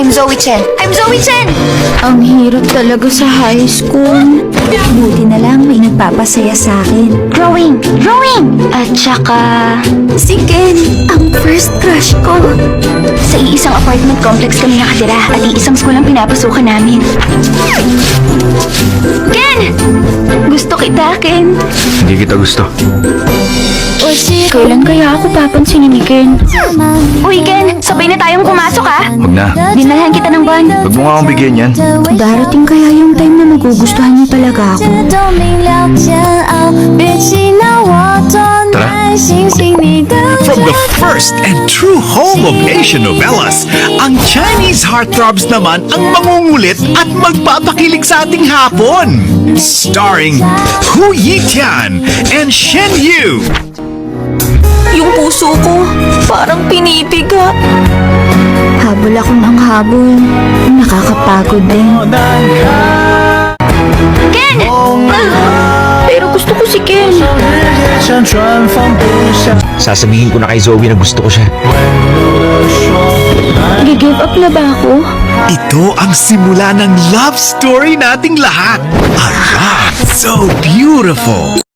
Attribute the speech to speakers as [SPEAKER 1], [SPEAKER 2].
[SPEAKER 1] I'm Zoe Chen. I'm Zoe Chen!
[SPEAKER 2] Ang hirap talaga sa high school. Buti na lang may nagpapasaya sa akin.
[SPEAKER 1] Drawing! Drawing! At saka...
[SPEAKER 2] Si Ken, ang first crush ko.
[SPEAKER 1] Sa iisang apartment complex kami nakatira at iisang school ang pinapasukan namin. Ken! Gusto kita, Ken.
[SPEAKER 3] Hindi kita gusto.
[SPEAKER 2] Kailan kaya ako papansinin ni Ken?
[SPEAKER 1] Uy, Ken! Sabay na tayong pumasok, ha?
[SPEAKER 3] Huwag na.
[SPEAKER 1] Dinalhan kita ng van.
[SPEAKER 3] Huwag mo nga akong bigyan yan.
[SPEAKER 2] Darating kaya yung time na magugustuhan niya talaga ako.
[SPEAKER 3] Tara.
[SPEAKER 4] From the first and true home of Asian novellas, ang Chinese heartthrobs naman ang mangungulit at magpapakilig sa ating hapon. Starring Hu Yitian and Shen Yu.
[SPEAKER 2] Yung puso ko, parang pinipiga. Habol ako ng habol. Nakakapagod din.
[SPEAKER 1] Ken!
[SPEAKER 2] Pero gusto ko si Ken.
[SPEAKER 3] Sasabihin ko na kay Zoe na gusto ko siya.
[SPEAKER 2] Gi-give up na ba ako?
[SPEAKER 4] Ito ang simula ng love story nating lahat. A love so beautiful.